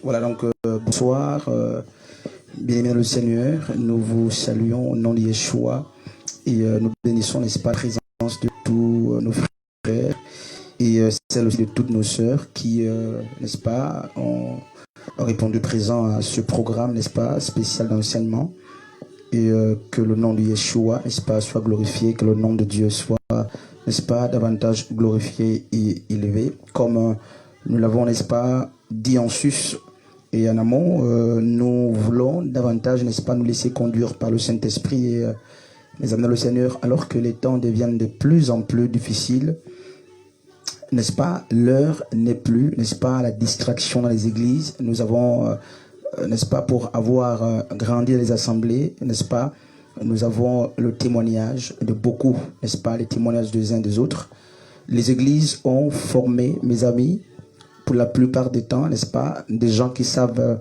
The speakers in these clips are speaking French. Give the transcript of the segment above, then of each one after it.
Voilà, donc bonsoir, bien-aimés le Seigneur, nous vous saluons au nom de Yeshua et nous bénissons, n'est-ce pas, la présence de tous nos frères et celle aussi de toutes nos sœurs qui, n'est-ce pas, ont répondu présent à ce programme, n'est-ce pas, spécial d'enseignement, et que le nom de Yeshua, n'est-ce pas, soit glorifié, que le nom de Dieu soit, n'est-ce pas, davantage glorifié et élevé, comme nous l'avons, n'est-ce pas, dit en sus et en amont. Nous voulons davantage, n'est-ce pas, nous laisser conduire par le Saint-Esprit et mes amis dans le Seigneur, alors que les temps deviennent de plus en plus difficiles, n'est-ce pas, l'heure n'est plus, n'est-ce pas, la distraction dans les églises. Nous avons, n'est-ce pas, pour avoir grandi les assemblées, n'est-ce pas, nous avons le témoignage de beaucoup, n'est-ce pas, les témoignages des uns des autres. Les églises ont formé, mes amis, pour la plupart des temps, n'est-ce pas, des gens qui savent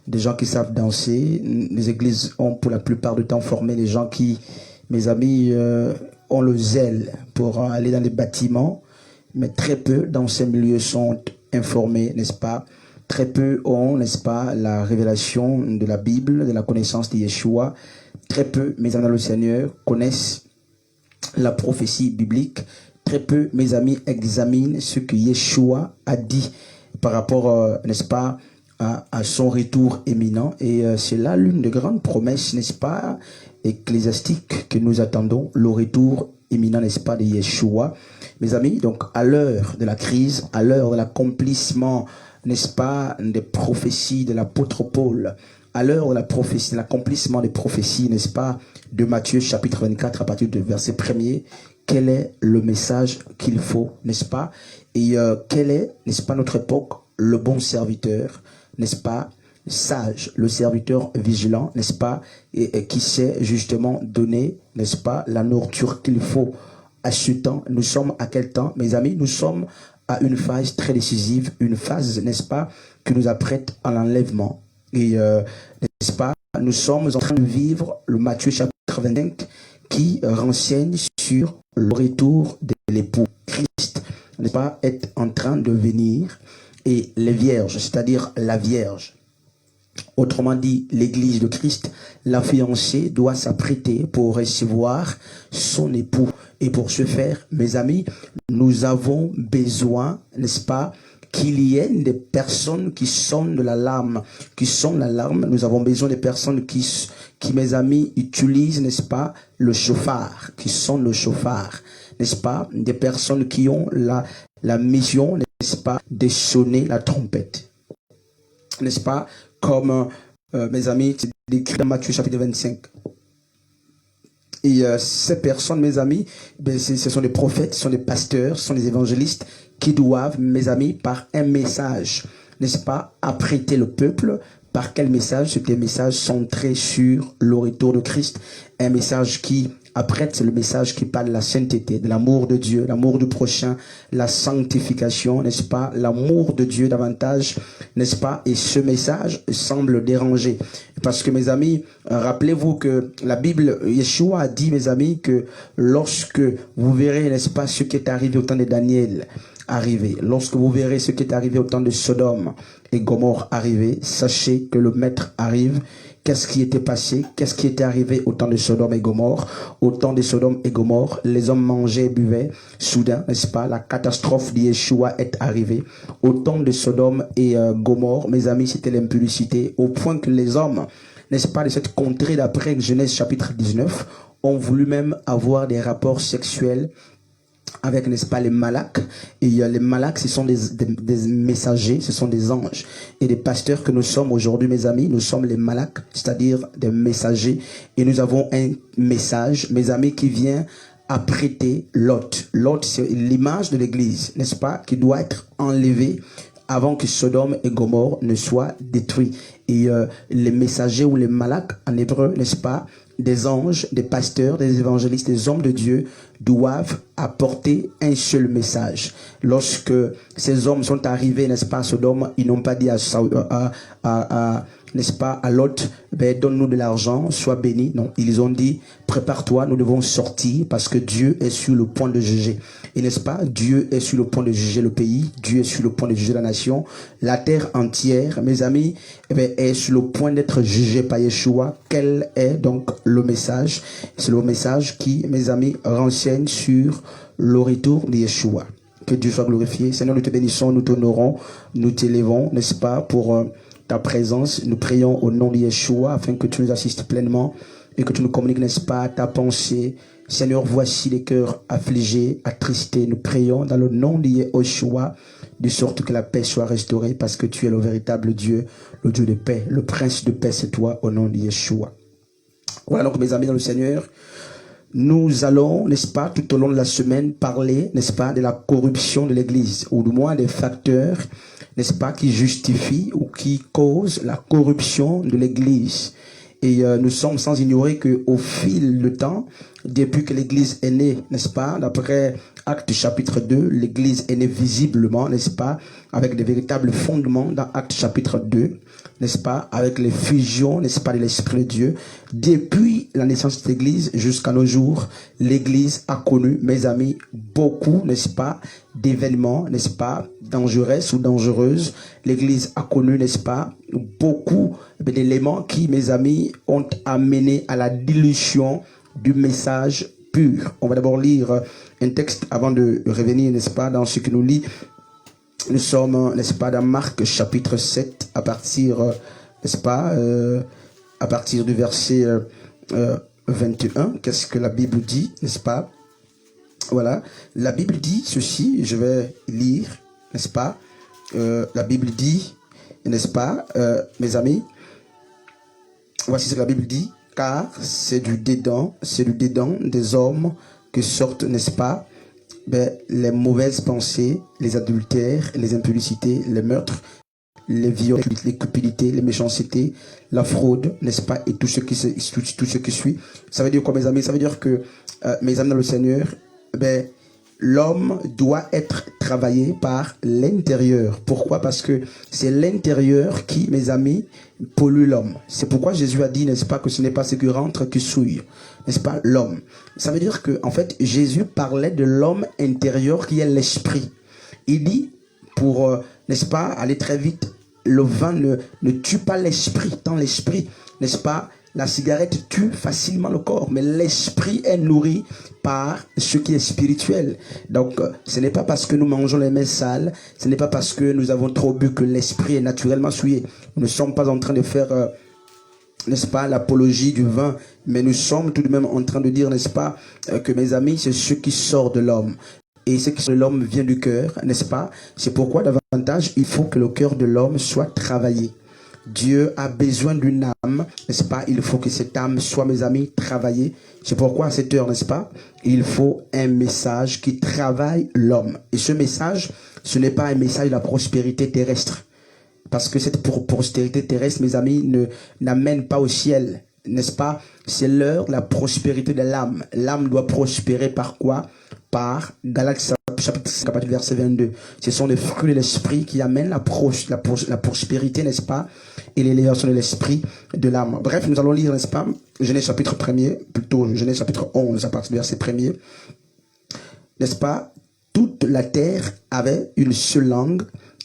danser. Les églises ont pour la plupart du temps formé des gens qui, mes amis, ont le zèle pour aller dans les bâtiments, mais très peu dans ces milieux sont informés, n'est-ce pas. Très peu ont, n'est-ce pas, la révélation de la Bible, de la connaissance de Yeshua. Très peu, mes amis dans le Seigneur, connaissent la prophétie biblique. Très peu, mes amis, examinent ce que Yeshua a dit par rapport, n'est-ce pas, à son retour imminent. Et c'est là l'une des grandes promesses, n'est-ce pas, ecclésiastiques que nous attendons, le retour imminent, n'est-ce pas, de Yeshua. Mes amis, donc à l'heure de la crise, à l'heure de l'accomplissement, n'est-ce pas, des prophéties de l'apôtre Paul, à l'heure de la prophétie, de l'accomplissement des prophéties, n'est-ce pas, de Matthieu chapitre 24 à partir du verset 1er, quel est le message qu'il faut, n'est-ce pas? Et quel est, n'est-ce pas, notre époque, le bon serviteur, n'est-ce pas, sage, le serviteur vigilant, n'est-ce pas, et qui sait justement donner, n'est-ce pas, la nourriture qu'il faut à ce temps. Nous sommes à quel temps, mes amis? Nous sommes à une phase très décisive, une phase, n'est-ce pas, qui nous apprête à l'enlèvement. Et, n'est-ce pas, nous sommes en train de vivre le Matthieu chapitre 25 qui renseigne sur le retour de l'époux. Christ, n'est-ce pas, est en train de venir et les vierges, c'est-à-dire la Vierge, autrement dit l'église de Christ, la fiancée doit s'apprêter pour recevoir son époux. Et pour ce faire, mes amis, nous avons besoin, n'est-ce pas, qu'il y ait des personnes qui sonnent de l'alarme, Nous avons besoin des personnes qui, mes amis, utilisent, n'est-ce pas, le chauffard, qui sonnent le chauffard, n'est-ce pas, des personnes qui ont la mission, n'est-ce n'est-ce pas, de sonner la trompette. N'est-ce pas, comme mes amis, c'est décrit dans Matthieu chapitre 25. Et ces personnes, mes amis, ben, ce sont des prophètes, ce sont des pasteurs, ce sont des évangélistes qui doivent, mes amis, par un message, n'est-ce pas, apprêter le peuple. Par quel message? C'est un message centré sur le retour de Christ. Un message qui apprête, c'est le message qui parle de la sainteté, de l'amour de Dieu, l'amour du prochain, la sanctification, n'est-ce pas? L'amour de Dieu davantage, n'est-ce pas? Et ce message semble déranger. Parce que mes amis, rappelez-vous que la Bible, Yeshua a dit, mes amis, que lorsque vous verrez, n'est-ce pas, ce qui est arrivé au temps de Daniel, arriver. Lorsque vous verrez ce qui est arrivé au temps de Sodome et Gomorrhe arriver, sachez que le Maître arrive. Qu'est-ce qui était passé? Qu'est-ce qui était arrivé au temps de Sodome et Gomorrhe? Au temps de Sodome et Gomorrhe, les hommes mangeaient et buvaient. Soudain, n'est-ce pas, la catastrophe de Yeshua est arrivée. Au temps de Sodome et Gomorrhe, mes amis, c'était l'impudicité, au point que les hommes, n'est-ce pas, de cette contrée d'après Genèse chapitre 19, ont voulu même avoir des rapports sexuels avec, n'est-ce pas, les malaks. Et les malaks, ce sont des messagers, ce sont des anges. Et des pasteurs que nous sommes aujourd'hui, mes amis, nous sommes les malaks, c'est-à-dire des messagers. Et nous avons un message, mes amis, qui vient apprêter Lot. Lot, c'est l'image de l'église, n'est-ce pas, qui doit être enlevée avant que Sodome et Gomorrhe ne soient détruits. Et les messagers ou les malaks, en hébreu, n'est-ce pas, des anges, des pasteurs, des évangélistes, des hommes de Dieu doivent apporter un seul message. Lorsque ces hommes sont arrivés, n'est-ce pas, à Sodome, ils n'ont pas dit n'est-ce pas, à Lot, ben, donne-nous de l'argent, sois béni. Non, ils ont dit, prépare-toi, nous devons sortir parce que Dieu est sur le point de juger. Et n'est-ce pas, Dieu est sur le point de juger le pays, Dieu est sur le point de juger la nation, la terre entière, mes amis, eh bien, est sur le point d'être jugée par Yeshua. Quel est donc le message? C'est le message qui, mes amis, renseigne sur le retour de Yeshua. Que Dieu soit glorifié. Seigneur, nous te bénissons, nous t'honorons, nous t'élevons, n'est-ce pas, pour ta présence. Nous prions au nom de Yeshua afin que tu nous assistes pleinement et que tu nous communiques, n'est-ce pas, ta pensée. Seigneur, voici les cœurs affligés, attristés. Nous prions dans le nom de Yeshua, de sorte que la paix soit restaurée, parce que tu es le véritable Dieu, le Dieu de paix. Le prince de paix, c'est toi, au nom de Yeshua. Voilà donc, mes amis dans le Seigneur, nous allons, n'est-ce pas, tout au long de la semaine, parler, n'est-ce pas, de la corruption de l'Église, ou du moins des facteurs, n'est-ce pas, qui justifient ou qui causent la corruption de l'Église. Et nous sommes sans ignorer qu'au fil du temps, depuis que l'Église est née, n'est-ce pas, d'après Actes chapitre 2, l'Église est née visiblement, n'est-ce pas, avec des véritables fondements dans Actes chapitre 2, n'est-ce pas, avec les fusions, n'est-ce pas, de l'Esprit de Dieu. Depuis la naissance de l'Église jusqu'à nos jours, l'Église a connu, mes amis, beaucoup, n'est-ce pas, d'événements, n'est-ce pas, dangereux ou dangereuses. L'Église a connu, n'est-ce pas, beaucoup d'éléments qui, mes amis, ont amené à la dilution du message pur. On va d'abord lire un texte avant de revenir, n'est-ce pas, dans ce que nous lit. Nous sommes, n'est-ce pas, dans Marc chapitre 7, à partir, n'est-ce pas, à partir du verset 21. Qu'est-ce que la Bible dit, n'est-ce pas? Voilà, la Bible dit ceci, je vais lire, n'est-ce pas? La Bible dit, n'est-ce pas, mes amis, voici ce que la Bible dit, car c'est du dédain des hommes que sortent, n'est-ce pas, ben, les mauvaises pensées, les adultères, les impudicités, les meurtres, les viols, les cupidités, les méchancetés, la fraude, n'est-ce pas, et tout ce qui suit. Ça veut dire quoi, mes amis? Ça veut dire que, mes amis dans le Seigneur, ben, l'homme doit être travaillé par l'intérieur. Pourquoi? Parce que c'est l'intérieur qui, mes amis, pollue l'homme. C'est pourquoi Jésus a dit, n'est-ce pas, que ce n'est pas ce qui rentre qui souille, n'est-ce pas, l'homme. Ça veut dire que, en fait, Jésus parlait de l'homme intérieur qui est l'esprit. Il dit, pour, n'est-ce pas, aller très vite, le vin ne tue pas l'esprit, tant l'esprit, n'est-ce pas, la cigarette tue facilement le corps, mais l'esprit est nourri par ce qui est spirituel. Donc, ce n'est pas parce que nous mangeons les mains sales, ce n'est pas parce que nous avons trop bu que l'esprit est naturellement souillé. Nous ne sommes pas en train de faire, n'est-ce pas, l'apologie du vin, mais nous sommes tout de même en train de dire, n'est-ce pas, que mes amis, c'est ce qui sort de l'homme. Et ce qui de l'homme vient du cœur, n'est-ce pas? C'est pourquoi davantage il faut que le cœur de l'homme soit travaillé. Dieu a besoin d'une âme, n'est-ce pas? Il faut que cette âme soit, mes amis, travaillée. C'est pourquoi à cette heure, n'est-ce pas? Il faut un message qui travaille l'homme. Et ce message, ce n'est pas un message de la prospérité terrestre. Parce que cette prospérité terrestre, mes amis, n'amène pas au ciel, n'est-ce pas? C'est l'heure de la prospérité de l'âme. L'âme doit prospérer par quoi? Par Galates chapitre 5, verset 22. Ce sont les fruits de l'esprit qui amènent la prospérité, n'est-ce pas? Et l'élévation de l'esprit de l'âme. Bref, nous allons lire, n'est-ce pas? Genèse chapitre 1er, plutôt Genèse chapitre 11, à partir du verset 1er. N'est-ce pas? Toute la terre avait une seule langue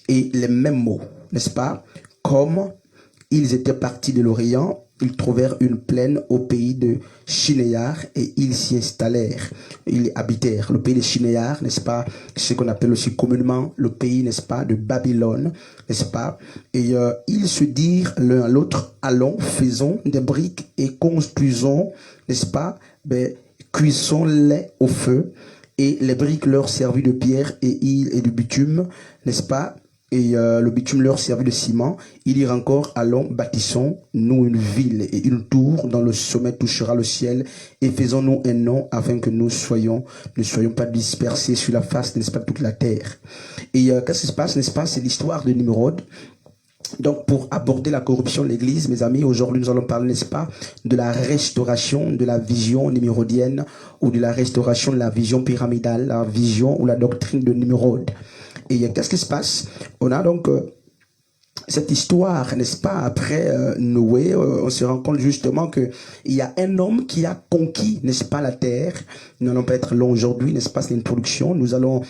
et les mêmes mots, n'est-ce pas? Comme ils étaient partis de l'Orient, ils trouvèrent une plaine au pays de Shinéar et ils s'y installèrent. Ils habitèrent le pays de Shinéar, n'est-ce pas? Ce qu'on appelle aussi communément le pays, n'est-ce pas, de Babylone, n'est-ce pas? Et ils se dirent l'un à l'autre, allons, faisons des briques et construisons, n'est-ce pas? Cuisons-les au feu. Et les briques leur servit de pierre et de bitume, n'est-ce pas? Et le bitume leur servit de ciment. Il dirent encore, allons, bâtissons-nous une ville et une tour dont le sommet touchera le ciel et faisons-nous un nom afin que ne soyons pas dispersés sur la face, n'est-ce pas, de toute la terre. Et qu'est-ce qui se passe, n'est-ce pas? C'est l'histoire de Nimrod. Donc, pour aborder la corruption de l'Église, mes amis, aujourd'hui, nous allons parler, n'est-ce pas, de la restauration de la vision nimrodienne ou de la restauration de la vision pyramidale, la vision ou la doctrine de Nimrod. Et qu'est-ce qui se passe? On a donc cette histoire, n'est-ce pas, après Noé, on se rend compte justement qu'il y a un homme qui a conquis, n'est-ce pas, la terre. Nous n'allons pas être long aujourd'hui, n'est-ce pas, c'est une introduction. Nous allons,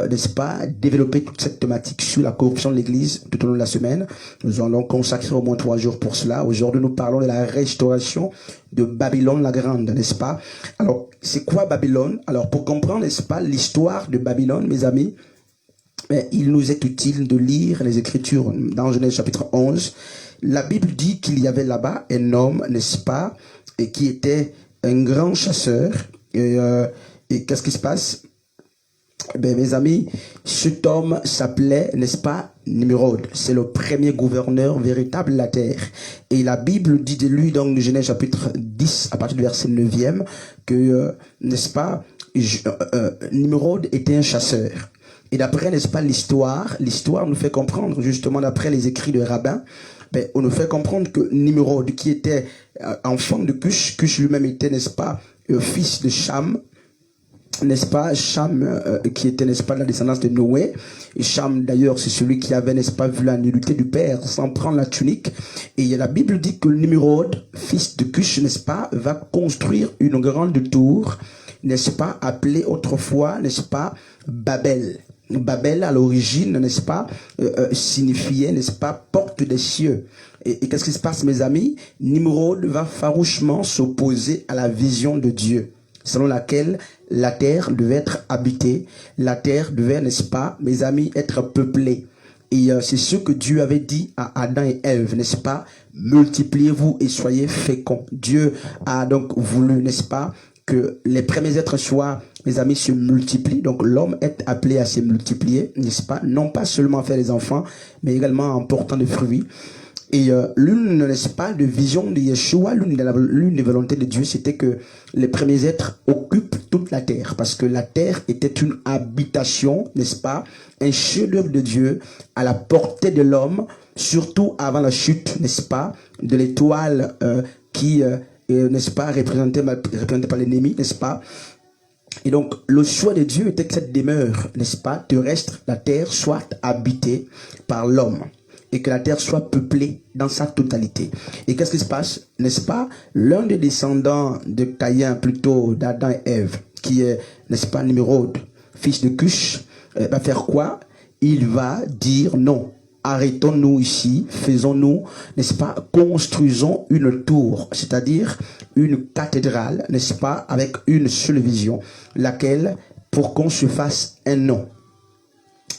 n'est-ce pas, développer toute cette thématique sur la corruption de l'Église tout au long de la semaine. Nous allons consacrer au moins 3 jours pour cela. Aujourd'hui, nous parlons de la restauration de Babylone la Grande, n'est-ce pas? Alors, c'est quoi Babylone? Alors, pour comprendre, n'est-ce pas, l'histoire de Babylone, mes amis, il nous est utile de lire les Écritures. Dans Genèse chapitre 11, la Bible dit qu'il y avait là-bas un homme, n'est-ce pas, et qui était un grand chasseur. Et qu'est-ce qui se passe? Mes amis, cet homme s'appelait, n'est-ce pas, Nimrod. C'est le premier gouverneur véritable de la terre. Et la Bible dit de lui, dans Genèse chapitre 10, à partir du verset 9e, que, n'est-ce pas, Nimrod était un chasseur. Et d'après, n'est-ce pas, l'histoire nous fait comprendre, justement d'après les écrits de rabbins, on nous fait comprendre que Nimrod, qui était enfant de Cush, Cush lui-même était, n'est-ce pas, fils de Cham, n'est-ce pas, Cham qui était, n'est-ce pas, de la descendance de Noé. Et Cham, d'ailleurs, c'est celui qui avait, n'est-ce pas, vu la nullité du père sans prendre la tunique. Et la Bible dit que Nimrod, fils de Cush, n'est-ce pas, va construire une grande tour, n'est-ce pas, appelée autrefois, n'est-ce pas, Babel. Babel, à l'origine, n'est-ce pas, signifiait, n'est-ce pas, porte des cieux. Et qu'est-ce qui se passe, mes amis? Nimrod va farouchement s'opposer à la vision de Dieu, selon laquelle la terre devait être habitée, la terre devait, n'est-ce pas, mes amis, être peuplée. Et c'est ce que Dieu avait dit à Adam et Ève, n'est-ce pas? Multipliez-vous et soyez féconds. Dieu a donc voulu, n'est-ce pas, que les premiers êtres soient, mes amis, se multiplient. Donc l'homme est appelé à se multiplier, n'est-ce pas? Non pas seulement à faire des enfants, mais également en portant des fruits. Et l'une, n'est-ce pas, de vision de Yeshua, l'une des volontés de Dieu, c'était que les premiers êtres occupent toute la terre. Parce que la terre était une habitation, n'est-ce pas, un chef-d'œuvre de Dieu à la portée de l'homme, surtout avant la chute, n'est-ce pas, de l'étoile qui, n'est-ce pas, représentée par l'ennemi, n'est-ce pas. Et donc, le choix de Dieu était que cette demeure, n'est-ce pas, terrestre, la terre, soit habitée par l'homme. Et que la terre soit peuplée dans sa totalité. Et qu'est-ce qui se passe? N'est-ce pas? L'un des descendants de Caïn, plutôt d'Adam et Ève, qui est, n'est-ce pas, Nimrod, fils de Cush, va faire quoi? Il va dire non. Arrêtons-nous ici, faisons-nous, n'est-ce pas, construisons une tour, c'est-à-dire une cathédrale, n'est-ce pas, avec une seule vision, laquelle, pour qu'on se fasse un nom,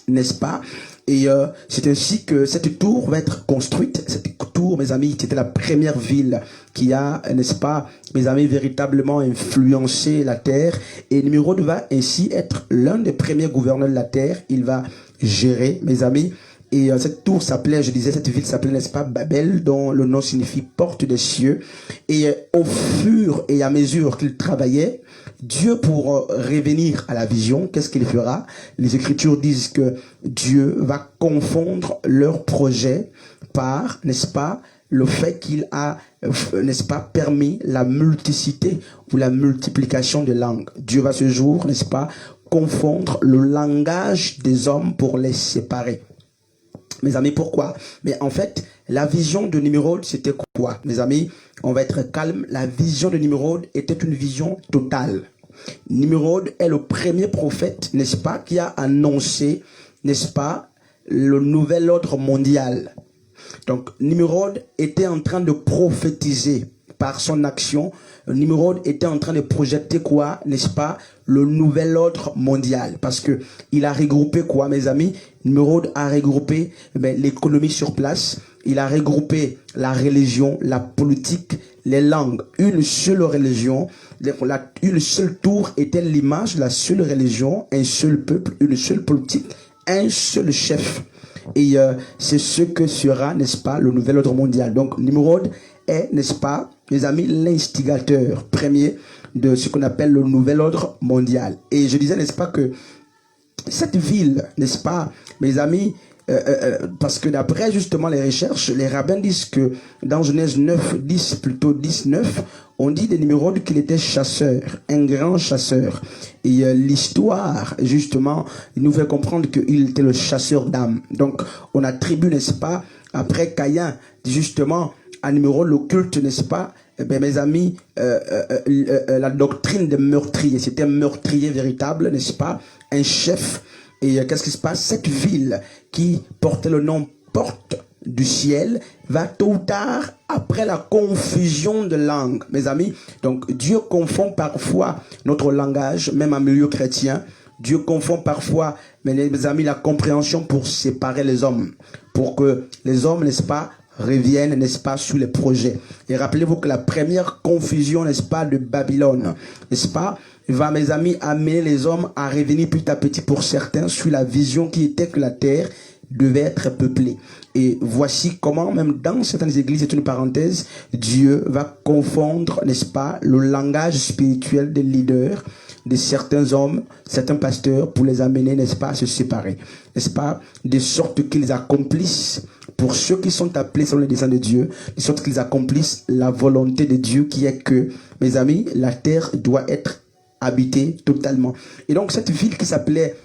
n'est-ce pas? Et c'est ainsi que cette tour va être construite. Cette tour, mes amis, c'était la première ville qui a, n'est-ce pas, mes amis, véritablement influencé la terre. Et Nimrod va ainsi être l'un des premiers gouverneurs de la terre. Il va gérer, mes amis. Et cette tour s'appelait, je disais, cette ville s'appelait, n'est-ce pas, Babel, dont le nom signifie porte des cieux. Et au fur et à mesure qu'il travaillait, Dieu, pour revenir à la vision, qu'est-ce qu'il fera? Les Écritures disent que Dieu va confondre leurs projets par, n'est-ce pas, le fait qu'il a, n'est-ce pas, permis la multiplicité ou la multiplication de langues. Dieu va ce jour, n'est-ce pas, confondre le langage des hommes pour les séparer. Mes amis, pourquoi? Mais en fait, la vision de Nimrod, c'était quoi? Mes amis, on va être calme. La vision de Nimrod était une vision totale. Nimrod est le premier prophète, n'est-ce pas, qui a annoncé, n'est-ce pas, le nouvel ordre mondial. Donc, Nimrod était en train de prophétiser par son action. Nimrod était en train de projeter quoi, n'est-ce pas, le nouvel ordre mondial. Parce que il a regroupé quoi, mes amis? Nimrod a regroupé l'économie sur place. Il a regroupé la religion, la politique, les langues. Une seule religion, une seule tour était l'image de la seule religion, un seul peuple, une seule politique, un seul chef. Et c'est ce que sera, n'est-ce pas, le nouvel ordre mondial. Donc, Nimrod est, n'est-ce pas, mes amis, l'instigateur premier de ce qu'on appelle le nouvel ordre mondial. Et je disais, n'est-ce pas, que cette ville, n'est-ce pas, mes amis, parce que d'après justement les recherches, les rabbins disent que dans Genèse 9, 10, plutôt 19, on dit de Nimrod qu'il était chasseur, un grand chasseur. Et l'histoire, justement, nous fait comprendre qu'il était le chasseur d'âmes. Donc, on attribue, n'est-ce pas, après Caïn, justement, à Nimrod le culte, n'est-ce pas, mes amis, la doctrine des meurtriers. C'était un meurtrier véritable, n'est-ce pas, un chef. Et qu'est-ce qui se passe? Cette ville qui portait le nom Porte du ciel va tôt ou tard, après la confusion de langues, mes amis. Donc Dieu confond parfois notre langage, même en milieu chrétien. Dieu confond parfois, mes amis, la compréhension pour séparer les hommes, pour que les hommes, n'est-ce pas, reviennent, n'est-ce pas, sous les projets. Et rappelez-vous que la première confusion, n'est-ce pas, de Babylone, n'est-ce pas, va, mes amis, amener les hommes à revenir petit à petit pour certains sur la vision qui était que la terre devait être peuplée. Et voici comment, même dans certaines églises, c'est une parenthèse, Dieu va confondre, n'est-ce pas, le langage spirituel des leaders, de certains hommes, certains pasteurs, pour les amener, n'est-ce pas, à se séparer, n'est-ce pas, de sorte qu'ils accomplissent, pour ceux qui sont appelés selon les desseins de Dieu, de sorte qu'ils accomplissent la volonté de Dieu qui est que, mes amis, la terre doit être habitée totalement. Et donc cette ville qui s'appelait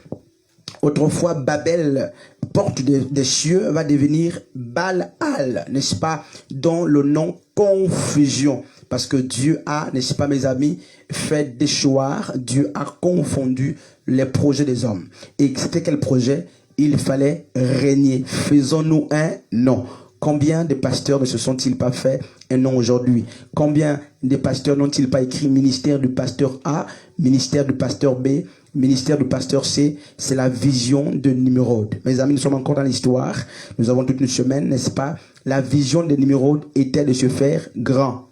autrefois Babel, porte des cieux, va devenir Baal-Al, n'est-ce pas, dont le nom confusion. Parce que Dieu a, n'est-ce pas, mes amis, fait déchoir, Dieu a confondu les projets des hommes. Et c'était quel projet? Il fallait régner. Faisons-nous un nom. Combien de pasteurs ne se sont-ils pas fait un nom aujourd'hui? Combien de pasteurs n'ont-ils pas écrit ministère du pasteur A, ministère du pasteur B, ministère du pasteur C? C'est la vision de Nimrod. Mes amis, nous sommes encore dans l'histoire. Nous avons toute une semaine, n'est-ce pas? La vision de Nimrod était de se faire grand.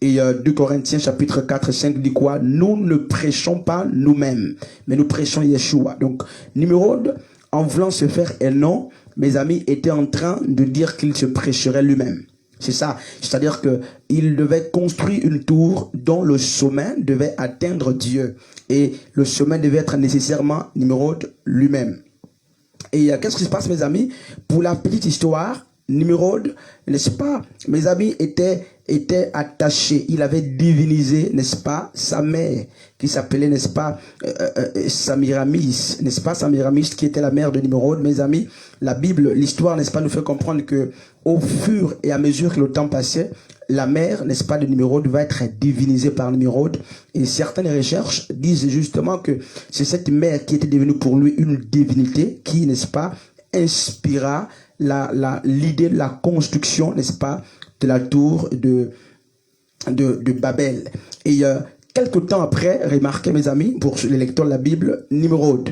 Et 2 Corinthiens chapitre 4, 5 dit quoi? Nous ne prêchons pas nous-mêmes, mais nous prêchons Yeshua. Donc, Nimrod, en voulant se faire un nom, mes amis, était en train de dire qu'il se prêcherait lui-même. C'est ça. C'est-à-dire qu'il devait construire une tour dont le sommet devait atteindre Dieu. Et le sommet devait être nécessairement Nimrod lui-même. Et qu'est-ce qui se passe, mes amis? Pour la petite histoire, Nimrod, n'est-ce pas, mes amis, était attaché. Il avait divinisé, n'est-ce pas, sa mère, qui s'appelait, n'est-ce pas, Samiramis, n'est-ce pas, Samiramis, qui était la mère de Nimrod. Mes amis, la Bible, l'histoire, n'est-ce pas, nous fait comprendre que au fur et à mesure que le temps passait, la mère, n'est-ce pas, de Nimrod va être divinisée par Nimrod. Et certaines recherches disent justement que c'est cette mère qui était devenue pour lui une divinité qui, n'est-ce pas, inspira l'idée de la construction, n'est-ce pas, de la tour de Babel. Et quelque temps après, remarquez mes amis, pour les lecteurs de la Bible, Nimrod,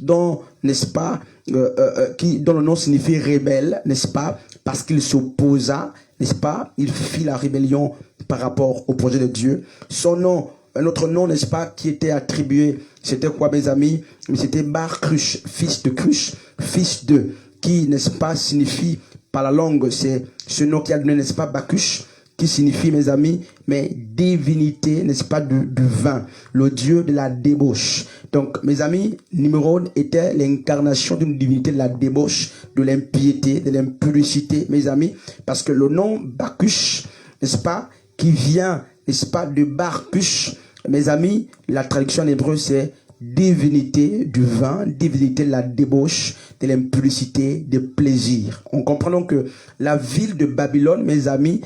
dont, n'est-ce pas, dont le nom signifie rebelle, n'est-ce pas, parce qu'il s'opposa, n'est-ce pas, il fit la rébellion par rapport au projet de Dieu. Son nom, un autre nom, n'est-ce pas, qui était attribué, c'était quoi mes amis? C'était Bar-Cush, fils de Cush, fils de, qui, n'est-ce pas, signifie, par la langue, c'est ce nom qui a donné, n'est-ce pas, Bacush, qui signifie, mes amis, mais divinité, n'est-ce pas, du vin, le dieu de la débauche. Donc, mes amis, Nimrod était l'incarnation d'une divinité de la débauche, de l'impiété, de l'impudicité, mes amis, parce que le nom Bacush, n'est-ce pas, qui vient, n'est-ce pas, de Bar-Cush, mes amis, la traduction en hébreu, c'est divinité du vin, divinité de la débauche, de l'impudicité, de plaisir. On comprend donc que la ville de Babylone, mes amis,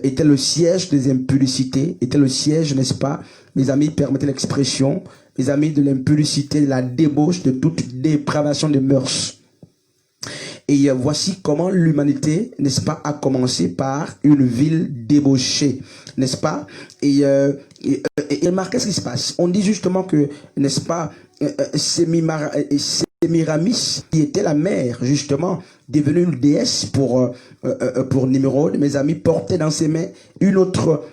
était le siège des impudicités, était le siège, n'est-ce pas, mes amis, permettez l'expression, mes amis, de l'impudicité, de la débauche, de toute dépravation des mœurs. Et voici comment l'humanité, n'est-ce pas, a commencé par une ville débauchée, n'est-ce pas? Et remarquez ce qui se passe. On dit justement que, n'est-ce pas, Sémiramis, qui était la mère, justement, devenue une déesse pour Nimrod, mes amis, portait dans ses mains une autre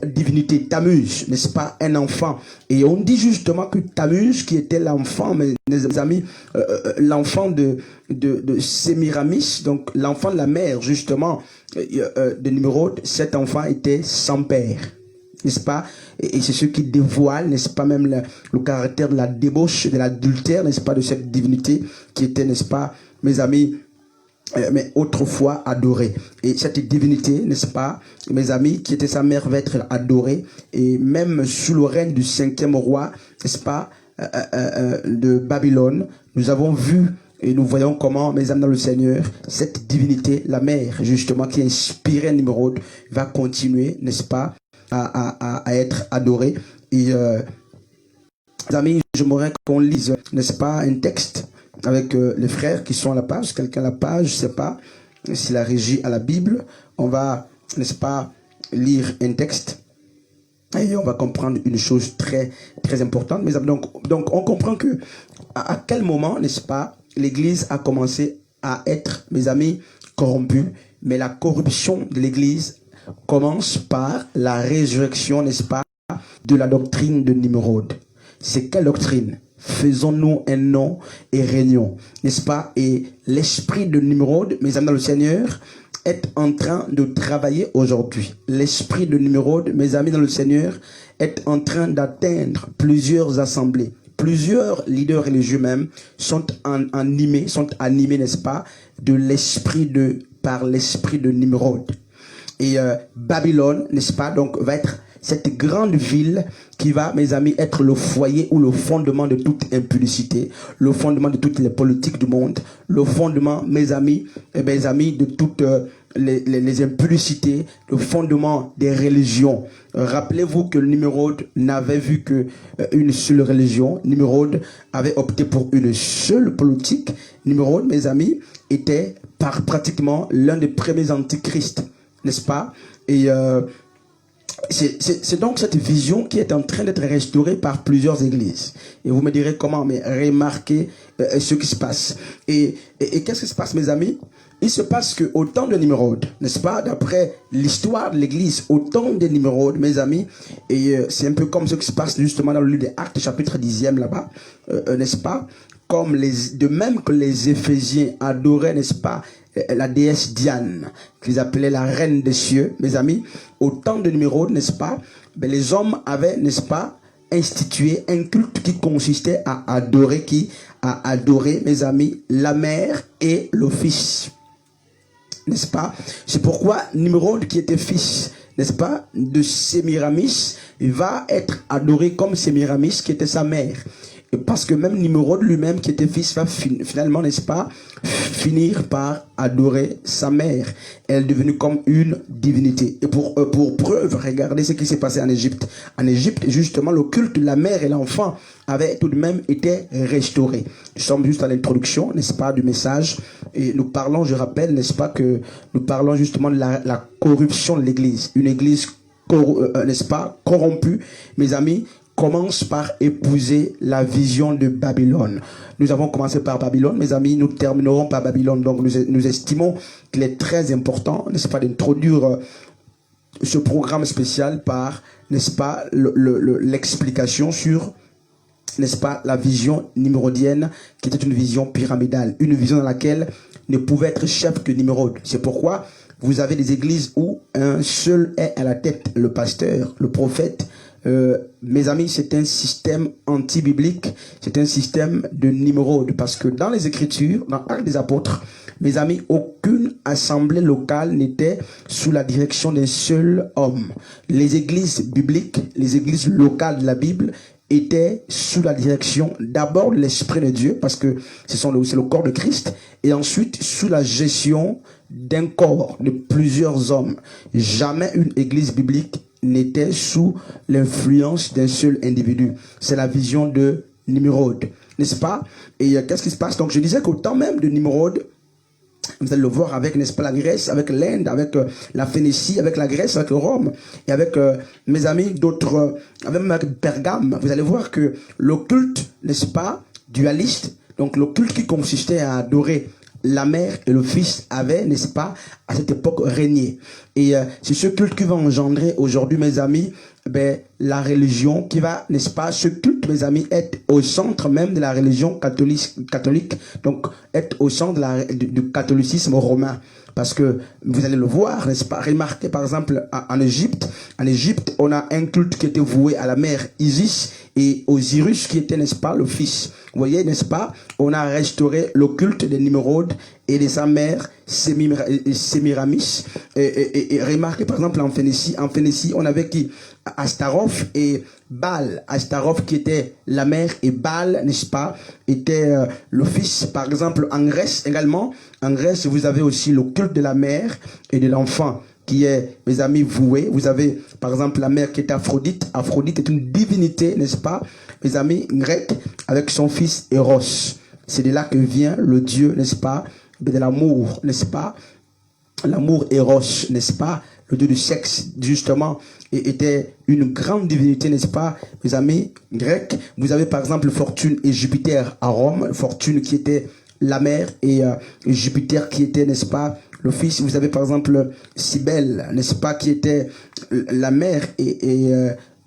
divinité, Tammuz, n'est-ce pas, un enfant. Et on dit justement que Tammuz, qui était l'enfant, mes amis, l'enfant de Sémiramis, donc l'enfant de la mère, justement, de Nimrod, cet enfant était sans père. N'est-ce pas? Et c'est ce qui dévoile, n'est-ce pas, même le caractère de la débauche, de l'adultère, n'est-ce pas, de cette divinité qui était, n'est-ce pas, mes amis, mais autrefois adorée. Et cette divinité, n'est-ce pas, mes amis, qui était sa mère, va être adorée. Et même sous le règne du 5e roi, n'est-ce pas, de Babylone, nous avons vu et nous voyons comment, mes amis dans le Seigneur, cette divinité, la mère, justement, qui inspirait Nimrod, va continuer, n'est-ce pas, à être adoré. Et les amis, j'aimerais qu'on lise, n'est-ce pas, un texte avec les frères qui sont à la page. Quelqu'un à la page, je ne sais pas si la régie à la Bible. On va, n'est-ce pas, lire un texte et on va comprendre une chose très très importante. Mais donc on comprend que à quel moment, n'est-ce pas, l'Église a commencé à être, mes amis, corrompue. Mais la corruption de l'Église commence par la résurrection, n'est-ce pas, de la doctrine de Nimrod. C'est quelle doctrine? Faisons-nous un nom et régnons, n'est-ce pas? Et l'esprit de Nimrod, mes amis dans le Seigneur, est en train de travailler aujourd'hui. L'esprit de Nimrod, mes amis dans le Seigneur, est en train d'atteindre plusieurs assemblées. Plusieurs leaders religieux même sont animés, n'est-ce pas, par l'esprit de Nimrod. Et Babylone, n'est-ce pas, donc va être cette grande ville qui va, mes amis, être le foyer ou le fondement de toute impudicité, le fondement de toutes les politiques du monde, le fondement, mes amis, de toutes les impudicités, le fondement des religions. Rappelez-vous que Nimrod n'avait vu que une seule religion. Nimrod avait opté pour une seule politique. Nimrod, mes amis, était pratiquement l'un des premiers antichrists, n'est-ce pas? Et c'est donc cette vision qui est en train d'être restaurée par plusieurs églises. Et vous me direz comment, mais remarquez ce qui se passe. Et qu'est-ce qui se passe, mes amis? Il se passe qu'au temps de Nimrod, n'est-ce pas, d'après l'histoire de l'église, au temps de Nimrod, mes amis, et c'est un peu comme ce qui se passe justement dans le livre des Actes, chapitre 10e là-bas, n'est-ce pas? De même que les Éphésiens adoraient, n'est-ce pas, la déesse Diane, qu'ils appelaient la reine des cieux, mes amis, au temps de Nimrod, n'est-ce pas, les hommes avaient, n'est-ce pas, institué un culte qui consistait à adorer mes amis, la mère et le fils, n'est-ce pas? C'est pourquoi Nimrod, qui était fils, n'est-ce pas, de Sémiramis, va être adoré comme Sémiramis, qui était sa mère. Et parce que même Nimrod lui-même, qui était fils, va finalement, n'est-ce pas, finir par adorer sa mère. Elle est devenue comme une divinité. Et pour preuve, regardez ce qui s'est passé en Égypte. En Égypte, justement, le culte de la mère et l'enfant avait tout de même été restauré. Nous sommes juste à l'introduction, n'est-ce pas, du message. Et nous parlons, je rappelle, n'est-ce pas, que nous parlons justement de la corruption de l'Église. Une Église n'est-ce pas, corrompu, mes amis, commence par épouser la vision de Babylone. Nous avons commencé par Babylone, mes amis, nous terminerons par Babylone. Donc nous estimons qu'il est très important, n'est-ce pas, d'introduire ce programme spécial par, n'est-ce pas, l'explication sur, n'est-ce pas, la vision nimrodienne, qui était une vision pyramidale, une vision dans laquelle ne pouvait être chef que Nimrod. C'est pourquoi vous avez des églises où un seul est à la tête, le pasteur, le prophète. Mes amis, c'est un système anti-biblique, c'est un système de Nimrod, parce que dans les Écritures, dans Actes des Apôtres, mes amis, aucune assemblée locale n'était sous la direction d'un seul homme. Les églises bibliques, les églises locales de la Bible, étaient sous la direction d'abord de l'Esprit de Dieu, parce que c'est le corps de Christ, et ensuite sous la gestion d'un corps de plusieurs hommes. Jamais une église biblique n'était sous l'influence d'un seul individu. C'est la vision de Nimrod, n'est-ce pas? Et qu'est-ce qui se passe? Donc je disais qu'au temps même de Nimrod, vous allez le voir avec, n'est-ce pas, la Grèce, avec l'Inde, avec la Phénicie, avec la Grèce, avec Rome, et avec mes amis d'autres, même avec Pergame. Vous allez voir que le culte, n'est-ce pas, dualiste, donc le culte qui consistait à adorer la mère et le fils avait, n'est-ce pas, à cette époque régné. Et c'est ce culte qui va engendrer aujourd'hui, mes amis, la religion qui va, n'est-ce pas, ce culte, mes amis, être au centre même de la religion catholique, donc être au centre du catholicisme romain. Parce que vous allez le voir, n'est-ce pas, remarquez par exemple en Égypte, on a un culte qui était voué à la mère Isis et Osiris qui était, n'est-ce pas, le fils. Vous voyez, n'est-ce pas, on a restauré le culte de Nimrod et de sa mère Sémiramis. Et remarquez par exemple en Phénicie, on avait qui? Astaroth et Baal. Astaroth qui était la mère et Baal, n'est-ce pas, était le fils. Par exemple en Grèce également, en Grèce vous avez aussi le culte de la mère et de l'enfant qui est, mes amis, voué. Vous avez par exemple la mère qui est Aphrodite. Aphrodite est une divinité, n'est-ce pas, mes amis, grecque, avec son fils Eros. C'est de là que vient le dieu, n'est-ce pas, de l'amour, n'est-ce pas, l'amour Eros, n'est-ce pas, le dieu du sexe, justement, était une grande divinité, n'est-ce pas, mes amis, grecs. Vous avez par exemple Fortune et Jupiter à Rome, Fortune qui était la mère et Jupiter qui était, n'est-ce pas, le fils. Vous avez par exemple Cybèle, n'est-ce pas, qui était la mère et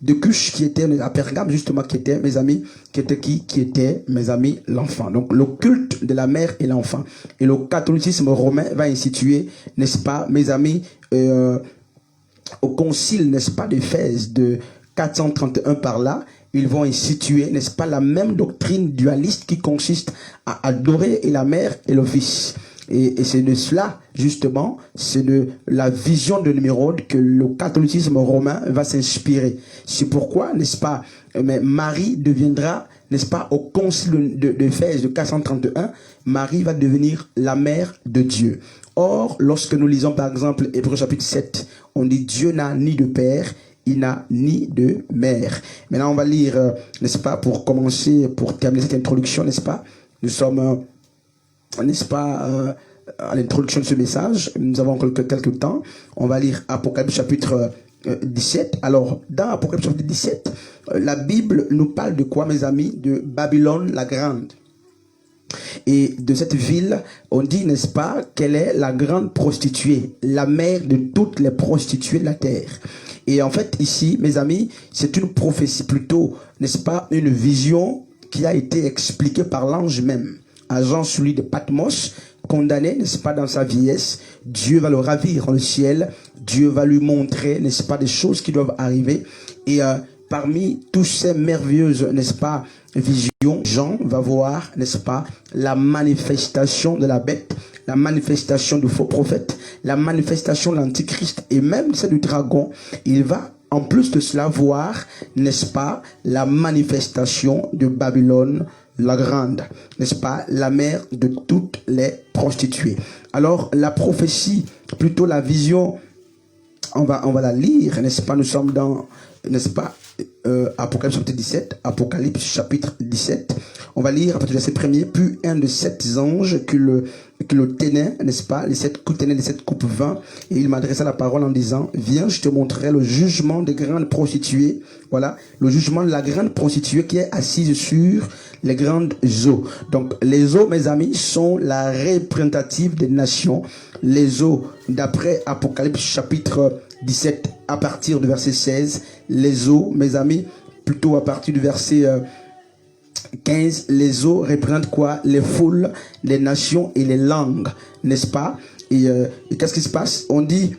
de Cush qui était à Pergame, justement, qui était, mes amis, qui était, mes amis, l'enfant. Donc le culte de la mère et l'enfant. Et le catholicisme romain va instituer, n'est-ce pas, mes amis, au concile, n'est-ce pas, d'Éphèse de 431 par là, ils vont instituer, n'est-ce pas, la même doctrine dualiste qui consiste à adorer la mère et le fils. Et c'est de cela, justement, c'est de la vision de Nimrod que le catholicisme romain va s'inspirer. C'est pourquoi, n'est-ce pas, mais Marie deviendra, n'est-ce pas, au concile d'Éphèse de 431, Marie va devenir la mère de Dieu. Or, lorsque nous lisons par exemple Hébreux chapitre 7, on dit Dieu n'a ni de père, il n'a ni de mère. Maintenant, on va lire, n'est-ce pas, pour commencer, pour terminer cette introduction, n'est-ce pas, nous sommes, n'est-ce pas, à l'introduction de ce message, nous avons quelques temps, on va lire Apocalypse chapitre 17. Alors, dans Apocalypse chapitre 17, la Bible nous parle de quoi, mes amis? De Babylone la Grande. Et de cette ville, on dit, n'est-ce pas, qu'elle est la grande prostituée, la mère de toutes les prostituées de la terre. Et en fait, ici, mes amis, c'est une prophétie plutôt, n'est-ce pas, une vision qui a été expliquée par l'ange même. À Jean, celui de Patmos, condamné, n'est-ce pas, dans sa vieillesse, Dieu va le ravir dans le ciel, Dieu va lui montrer, n'est-ce pas, des choses qui doivent arriver. Et parmi tous ces merveilleuses, n'est-ce pas, visions, Jean va voir, n'est-ce pas, la manifestation de la bête, la manifestation du faux prophète, la manifestation de l'antichrist et même celle du dragon. Il va en plus de cela voir, n'est-ce pas, la manifestation de Babylone la Grande, n'est-ce pas, la mère de toutes les prostituées. Alors la prophétie, plutôt la vision, on va la lire, n'est-ce pas, nous sommes dans, n'est-ce pas, Apocalypse chapitre 17, Apocalypse chapitre 17. On va lire à partir du verset 1er. Puis un de 7 anges qui le tenait, n'est-ce pas, les 7 coupes tenaient les 7 coupes vin, et il m'adressa la parole en disant, viens, je te montrerai le jugement des grandes prostituées. Voilà, le jugement de la grande prostituée qui est assise sur les grandes eaux. Donc les eaux, mes amis, sont la représentative des nations. Les eaux, d'après Apocalypse chapitre 17, à partir du verset 16, les eaux, mes amis, plutôt à partir du verset 15, les eaux représentent quoi? Les foules, les nations et les langues, n'est-ce pas? Et qu'est-ce qui se passe? On dit,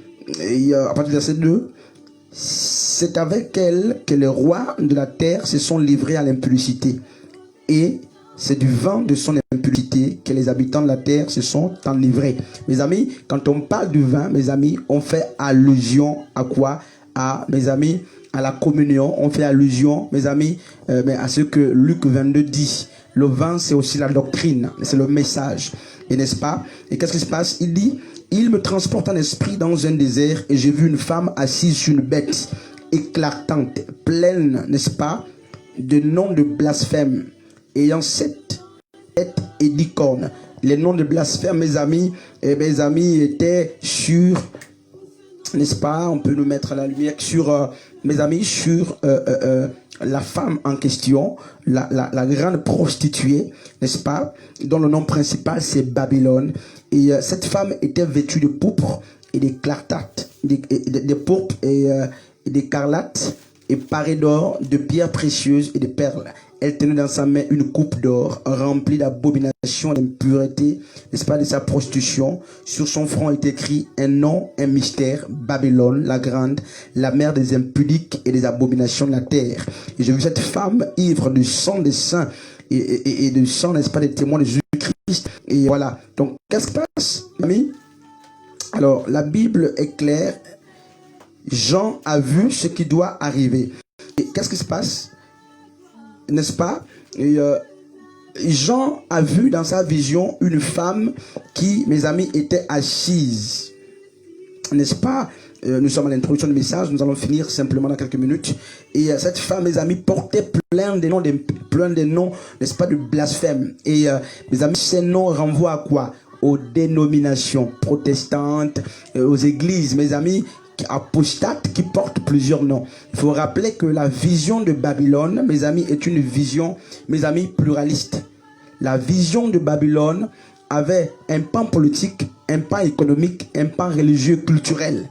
à partir du verset 2, c'est avec elle que les rois de la terre se sont livrés à l'impudicité. Et c'est du vin de son impudicité que les habitants de la terre se sont enivrés. Mes amis, quand on parle du vin, mes amis, on fait allusion à quoi? À, mes amis, à la communion. On fait allusion, mes amis, à ce que Luc 22 dit. Le vin, c'est aussi la doctrine, c'est le message. Et n'est-ce pas? Et qu'est-ce qui se passe? Il dit, il me transporte en esprit dans un désert et j'ai vu une femme assise sur une bête éclatante, pleine, n'est-ce pas, de noms de blasphème, ayant 7 têtes et 10 cornes. Les noms de blasphème, mes amis, étaient sur, n'est-ce pas, on peut nous mettre à la lumière sur, mes amis, sur la femme en question, la grande prostituée, n'est-ce pas, dont le nom principal c'est Babylone. Et cette femme était vêtue de pourpre et d'éclatates, de pourpre et d'écarlate, et parée d'or, de pierres précieuses et de perles. Elle tenait dans sa main une coupe d'or remplie d'abominations et d'impuretés, n'est-ce pas, de sa prostitution. Sur son front est écrit un nom, un mystère, Babylone, la grande, la mère des impudiques et des abominations de la terre. Et j'ai vu cette femme ivre du sang des saints et du sang, n'est-ce pas, des témoins de Jésus-Christ. Et voilà. Donc, qu'est-ce qui se passe, amis? Alors, la Bible est claire. Jean a vu ce qui doit arriver. Et qu'est-ce qui se passe? N'est-ce pas? Et, Jean a vu dans sa vision une femme qui, mes amis, était assise. N'est-ce pas? Nous sommes à l'introduction du message, nous allons finir simplement dans quelques minutes. Et cette femme, mes amis, portait plein de noms, n'est-ce pas, de blasphème. Et mes amis, ces noms renvoient à quoi? Aux dénominations protestantes, aux églises, mes amis, apostates qui portent plusieurs noms. Il faut rappeler que la vision de Babylone, mes amis, est une vision, mes amis, pluraliste. La vision de Babylone avait un pan politique, un pan économique, un pan religieux, culturel.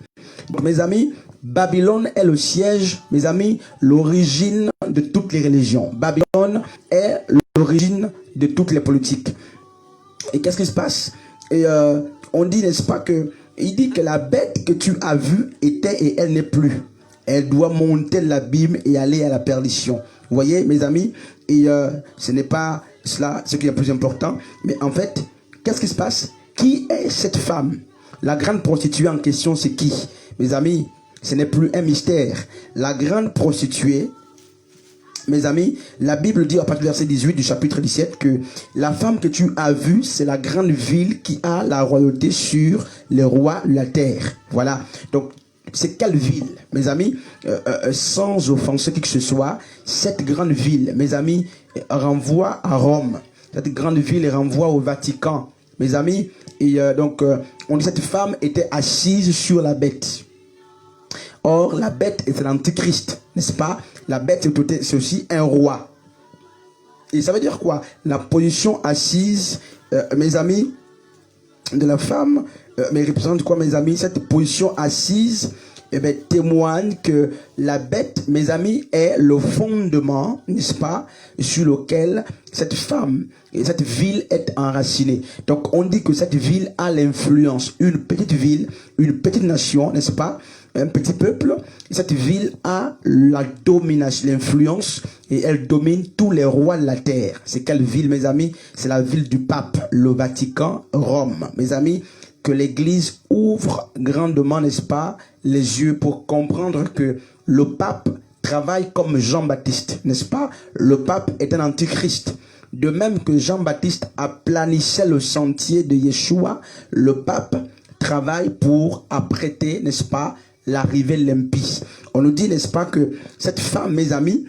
Donc, mes amis, Babylone est le siège, mes amis, l'origine de toutes les religions. Babylone est l'origine de toutes les politiques. Et qu'est-ce qui se passe? Et on dit, n'est-ce pas, que il dit que la bête que tu as vue était et elle n'est plus. Elle doit monter l'abîme et aller à la perdition. Vous voyez, mes amis? Et ce n'est pas cela ce qui est le plus important. Mais en fait, qu'est-ce qui se passe? Qui est cette femme? La grande prostituée en question, c'est qui? Mes amis, ce n'est plus un mystère. La grande prostituée, mes amis, la Bible dit à partir du verset 18 du chapitre 17 que la femme que tu as vue, c'est la grande ville qui a la royauté sur les rois de la terre. Voilà. Donc, c'est quelle ville, mes amis? Sans offenser qui que ce soit, cette grande ville, mes amis, renvoie à Rome. Cette grande ville renvoie au Vatican, mes amis. Et donc, on dit que cette femme était assise sur la bête. Or, la bête est l'antichrist, n'est-ce pas? La bête, c'est aussi un roi. Et ça veut dire quoi? La position assise, mes amis, de la femme, mais représente quoi, mes amis? Cette position assise, témoigne que la bête, mes amis, est le fondement, n'est-ce pas, sur lequel cette femme et cette ville est enracinée. Donc, on dit que cette ville a l'influence. Une petite ville, une petite nation, n'est-ce pas? Un petit peuple, cette ville a la domination, l'influence, et elle domine tous les rois de la terre. C'est quelle ville, mes amis? C'est la ville du pape, le Vatican, Rome. Mes amis, que l'église ouvre grandement, n'est-ce pas, les yeux pour comprendre que le pape travaille comme Jean-Baptiste, n'est-ce pas? Le pape est un antichrist. De même que Jean-Baptiste aplanissait le sentier de Yeshua, le pape travaille pour apprêter, n'est-ce pas, l'arrivée de l'impie. On nous dit, n'est-ce pas, que cette femme, mes amis,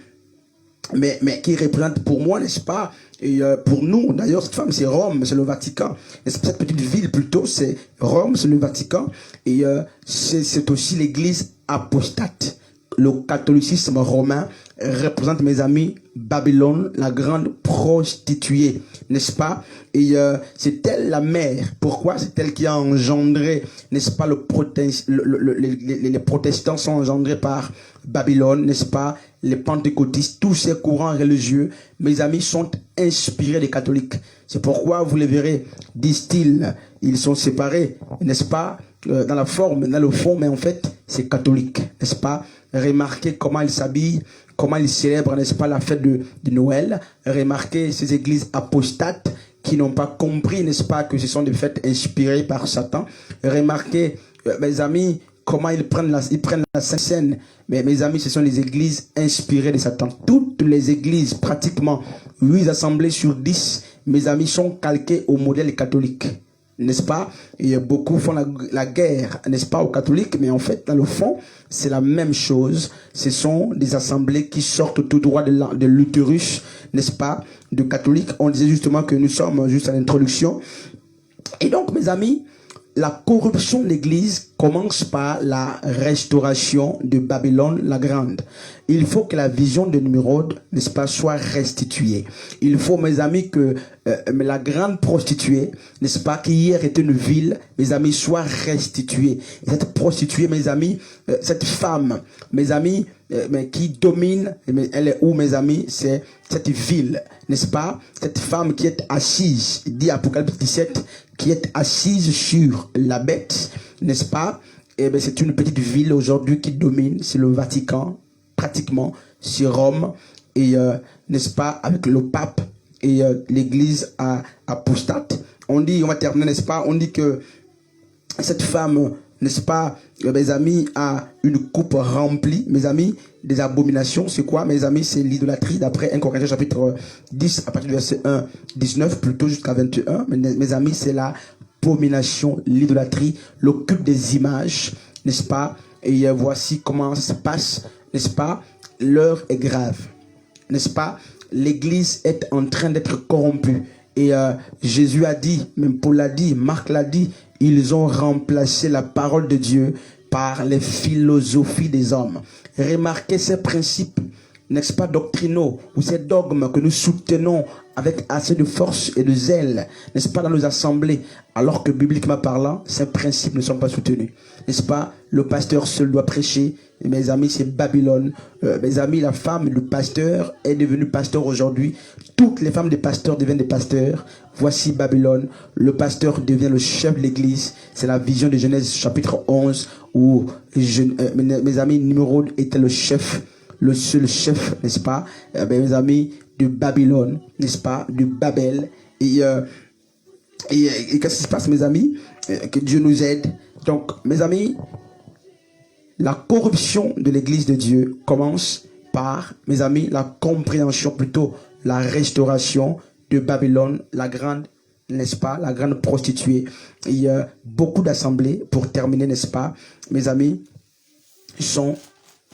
mais qui représente pour moi, n'est-ce pas, et pour nous, d'ailleurs, cette femme, c'est Rome, c'est le Vatican. Et cette petite ville, plutôt, c'est Rome, c'est le Vatican. Et c'est aussi l'église apostate. Le catholicisme romain représente, mes amis, Babylone, la grande prostituée, n'est-ce pas? Et c'est elle la mère. Pourquoi? C'est elle qui a engendré, n'est-ce pas, les protestants sont engendrés par Babylone, n'est-ce pas? Les pentecôtistes, tous ces courants religieux, mes amis, sont inspirés des catholiques. C'est pourquoi vous les verrez, disent-ils, ils sont séparés, n'est-ce pas? Dans la forme, dans le fond, mais en fait, c'est catholique, n'est-ce pas? Remarquez comment ils s'habillent, comment ils célèbrent, n'est-ce pas, la fête de Noël. Remarquez ces églises apostates qui n'ont pas compris, n'est-ce pas, que ce sont des fêtes inspirées par Satan. Remarquez, mes amis, comment ils prennent la Sainte Seine. Mais mes amis, ce sont les églises inspirées de Satan. Toutes les églises, pratiquement 8 assemblées sur 10, mes amis, sont calquées au modèle catholique. N'est-ce pas? Et beaucoup font la guerre, n'est-ce pas, aux catholiques, mais en fait, dans le fond, c'est la même chose. Ce sont des assemblées qui sortent tout droit de l'utérus, n'est-ce pas, de catholiques. On disait justement que nous sommes juste à l'introduction. Et donc, mes amis, la corruption de l'Église commence par la restauration de Babylone la Grande. Il faut que la vision de Nimrod, n'est-ce pas, soit restituée. Il faut, mes amis, que la grande prostituée, n'est-ce pas, qui hier était une ville, mes amis, soit restituée. Et cette prostituée, mes amis, cette femme, mes amis, mais qui domine, elle est où, mes amis? C'est cette ville, n'est-ce pas? Cette femme qui est assise, dit Apocalypse 17, qui est assise sur la bête, n'est-ce pas? Et bien, c'est une petite ville aujourd'hui qui domine, c'est le Vatican, pratiquement, c'est Rome, et n'est-ce pas, avec le pape et l'église apostate. On dit, on va terminer, n'est-ce pas? On dit que cette femme, n'est-ce pas, mes amis, a une coupe remplie, mes amis, des abominations. C'est quoi, mes amis? C'est l'idolâtrie, d'après 1 Corinthiens chapitre 10, à partir du verset 1, 19, plutôt jusqu'à 21. Mes amis, c'est l'abomination, l'idolâtrie, le culte des images, n'est-ce pas? Et voici comment ça se passe, n'est-ce pas? L'heure est grave, n'est-ce pas? L'église est en train d'être corrompue. Et Jésus a dit, même Paul l'a dit, Marc l'a dit, ils ont remplacé la parole de Dieu par les philosophies des hommes. Remarquez ces principes, n'est-ce pas, doctrinaux, ou ces dogmes que nous soutenons avec assez de force et de zèle, n'est-ce pas, dans nos assemblées, alors que bibliquement parlant, ces principes ne sont pas soutenus. N'est-ce pas? Le pasteur seul doit prêcher. Et mes amis, c'est Babylone. Mes amis, la femme du pasteur est devenue pasteur aujourd'hui. Toutes les femmes des pasteurs deviennent des pasteurs. Voici Babylone. Le pasteur devient le chef de l'église. C'est la vision de Genèse chapitre 11 où, mes amis, Nimrod était le chef, le seul chef, n'est-ce pas? Mes amis, de Babylone, n'est-ce pas? De Babel. Et qu'est-ce qui se passe, mes amis? Que Dieu nous aide. Donc, mes amis, la corruption de l'église de Dieu commence par, mes amis, la compréhension, plutôt la restauration de Babylone, la grande, n'est-ce pas, la grande prostituée. Il y a beaucoup d'assemblées, pour terminer, n'est-ce pas, mes amis, sont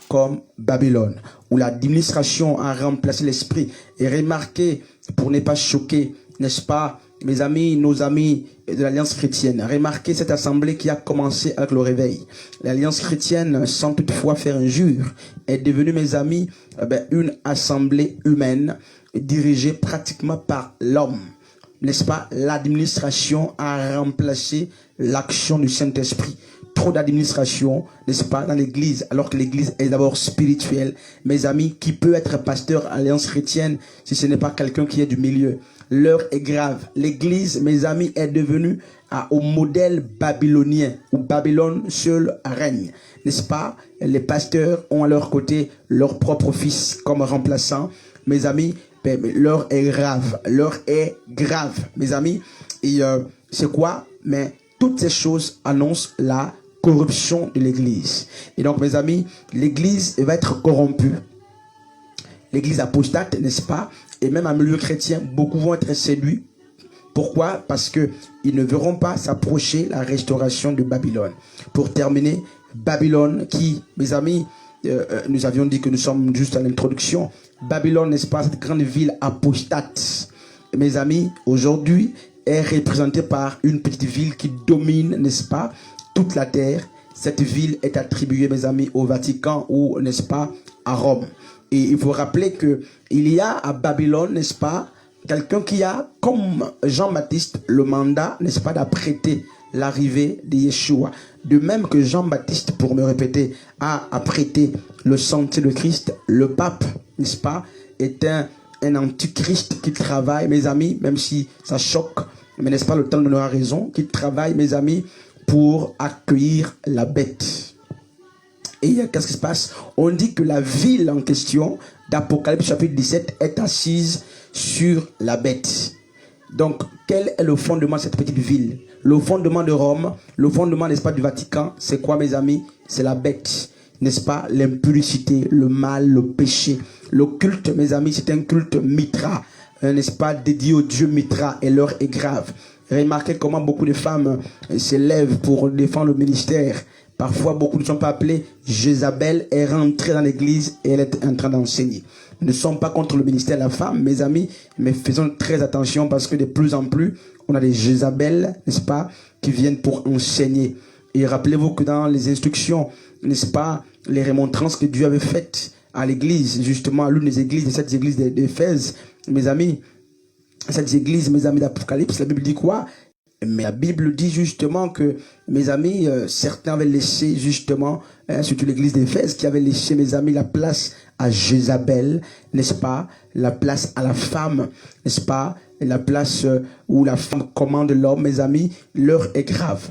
comme Babylone, où l'administration a remplacé l'esprit. Et remarquez, pour ne pas choquer, n'est-ce pas, mes amis, nos amis de l'Alliance chrétienne, remarquez cette assemblée qui a commencé avec le réveil. L'Alliance chrétienne, sans toutefois faire injure, est devenue, mes amis, une assemblée humaine dirigée pratiquement par l'homme. N'est-ce pas? L'administration a remplacé l'action du Saint-Esprit. Trop d'administration, n'est-ce pas, dans l'église, alors que l'église est d'abord spirituelle. Mes amis, qui peut être pasteur à l'Alliance chrétienne si ce n'est pas quelqu'un qui est du milieu? L'heure est grave. L'église, mes amis, est devenue au modèle babylonien, où Babylone seul règne. N'est-ce pas? Les pasteurs ont à leur côté leur propre fils comme remplaçant. Mes amis, l'heure est grave. L'heure est grave, mes amis. Et c'est quoi? Mais toutes ces choses annoncent la corruption de l'église. Et donc, mes amis, l'église va être corrompue. L'église apostate, n'est-ce pas? Et même en milieu chrétien, beaucoup vont être séduits. Pourquoi? Parce qu'ils ne verront pas s'approcher la restauration de Babylone. Pour terminer, Babylone qui, mes amis, nous avions dit que nous sommes juste à l'introduction. Babylone, n'est-ce pas, cette grande ville apostate, mes amis, aujourd'hui est représentée par une petite ville qui domine, n'est-ce pas, toute la terre. Cette ville est attribuée, mes amis, au Vatican ou, n'est-ce pas, à Rome. Et il faut rappeler que il y a à Babylone, n'est-ce pas, quelqu'un qui a, comme Jean-Baptiste, le mandat, n'est-ce pas, d'apprêter l'arrivée de Yeshua. De même que Jean-Baptiste, pour me répéter, a apprêté le sentier de Christ, le pape, n'est-ce pas, est un antichrist qui travaille, mes amis, même si ça choque, mais n'est-ce pas, le temps nous aura raison, qui travaille, mes amis, pour accueillir la bête. Et qu'est-ce qui se passe? On dit que la ville en question d'Apocalypse chapitre 17 est assise sur la bête. Donc, quel est le fondement de cette petite ville? Le fondement de Rome, le fondement, n'est-ce pas, du Vatican, c'est quoi, mes amis? C'est la bête, n'est-ce pas? L'impudicité, le mal, le péché. Le culte, mes amis, c'est un culte Mitra, n'est-ce pas, dédié au Dieu Mitra, et l'heure est grave. Remarquez comment beaucoup de femmes s'élèvent pour défendre le ministère. Parfois, beaucoup ne sont pas appelés. Jézabel est rentrée dans l'église et elle est en train d'enseigner. Nous ne sommes pas contre le ministère de la femme, mes amis, mais faisons très attention parce que de plus en plus, on a des Jézabel, n'est-ce pas, qui viennent pour enseigner. Et rappelez-vous que dans les instructions, n'est-ce pas, les remontrances que Dieu avait faites à l'église, justement, à l'une des églises, de cette église d'Éphèse, mes amis, cette église, mes amis d'Apocalypse, la Bible dit quoi? Mais la Bible dit justement que, mes amis, certains avaient laissé justement, surtout l'église d'Éphèse, qui avait laissé, mes amis, la place à Jézabel, n'est-ce pas? La place à la femme, n'est-ce pas? La place où la femme commande l'homme, mes amis, l'heure est grave.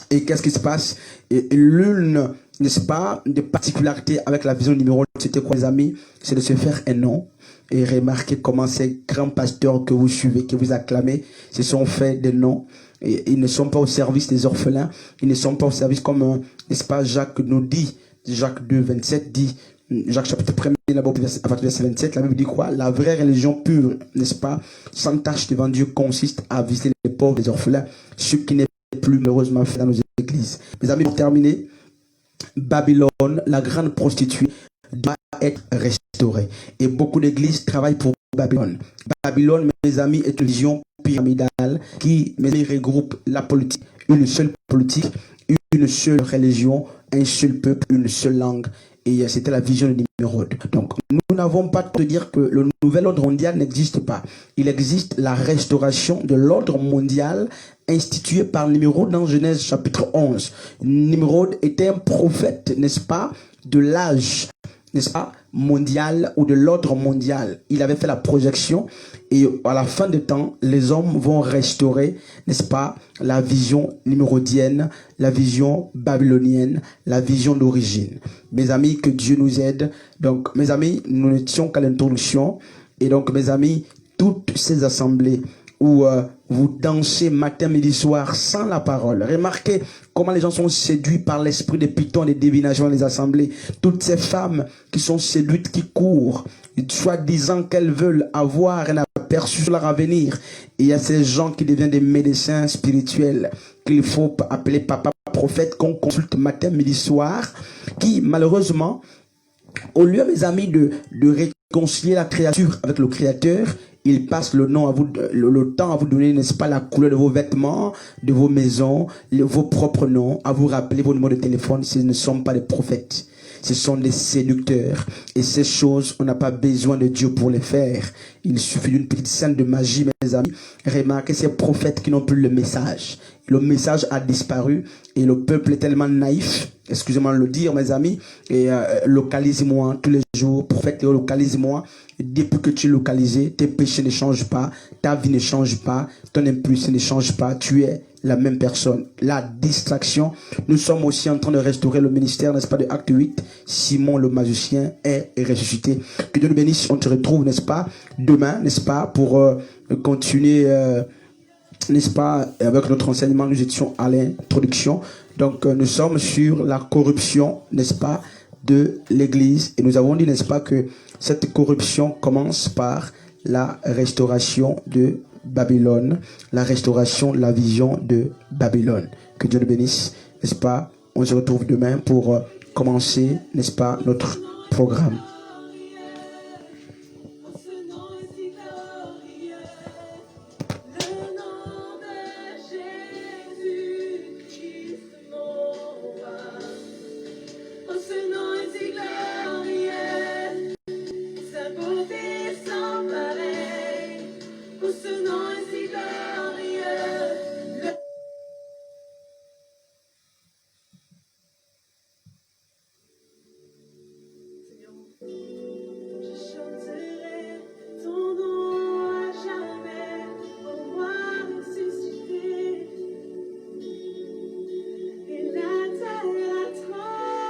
Et qu'est-ce qui se passe? L'une, n'est-ce pas, des particularités avec la vision numéro 1, c'était quoi, mes amis? C'est de se faire un nom. Et remarquez comment ces grands pasteurs que vous suivez, que vous acclamez, se sont fait des noms. Et ils ne sont pas au service des orphelins. Ils ne sont pas au service comme, n'est-ce pas, Jacques nous dit, Jacques 2, 27 dit, Jacques chapitre 1er, là-bas, verset 27, la Bible dit quoi? La vraie religion pure, n'est-ce pas, sans tâche devant Dieu, consiste à visiter les pauvres, les orphelins, ce qui n'est plus malheureusement fait dans nos églises. Mes amis, pour terminer, Babylone, la grande prostituée, doit être restaurée. Et beaucoup d'églises travaillent pour Babylone. Babylone, mes amis, est une vision pyramidale qui regroupe la politique, une seule politique, une seule religion, un seul peuple, une seule langue. Et c'était la vision de Nimrod. Donc, nous n'avons pas à dire que le nouvel ordre mondial n'existe pas. Il existe la restauration de l'ordre mondial institué par Nimrod dans Genèse chapitre 11. Nimrod était un prophète, n'est-ce pas, de l'âge, n'est-ce pas, mondial ou de l'ordre mondial. Il avait fait la projection et à la fin des temps, les hommes vont restaurer, n'est-ce pas, la vision nimrodienne, la vision babylonienne, la vision d'origine. Mes amis, que Dieu nous aide. Donc, mes amis, nous n'étions qu'à l'introduction. Et donc, mes amis, toutes ces assemblées où vous dansez matin, midi, soir sans la parole. Remarquez comment les gens sont séduits par l'esprit des pitons, des divinations dans les assemblées. Toutes ces femmes qui sont séduites, qui courent, soit disant qu'elles veulent avoir un aperçu sur leur avenir. Et il y a ces gens qui deviennent des médecins spirituels qu'il faut appeler papa prophète, qu'on consulte matin, midi, soir, qui malheureusement, au lieu, mes amis, de réconcilier la créature avec le Créateur, il passe le temps à vous donner, n'est-ce pas, la couleur de vos vêtements, de vos maisons, vos propres noms, à vous rappeler vos numéros de téléphone. Ce ne sont pas des prophètes. Ce sont des séducteurs. Et ces choses, on n'a pas besoin de Dieu pour les faire. Il suffit d'une petite scène de magie, mes amis. Remarquez ces prophètes qui n'ont plus le message. Le message a disparu et le peuple est tellement naïf. Excusez-moi de le dire, mes amis. Et localise-moi tous les jours. Prophète, localise-moi. Depuis que tu es localisé, tes péchés ne changent pas. Ta vie ne change pas. Ton impulsion ne change pas. Tu es la même personne. La distraction. Nous sommes aussi en train de restaurer le ministère, n'est-ce pas, de Acte 8. Simon le magicien est ressuscité. Que Dieu nous bénisse. On te retrouve, n'est-ce pas, demain, n'est-ce pas, pour continuer, n'est-ce pas, avec notre enseignement. Nous étions à l'introduction. Donc, nous sommes sur la corruption, n'est-ce pas, de l'Église. Et nous avons dit, n'est-ce pas, que cette corruption commence par la restauration de Babylone, la restauration de la vision de Babylone. Que Dieu nous bénisse, n'est-ce pas, on se retrouve demain pour commencer, n'est-ce pas, notre programme.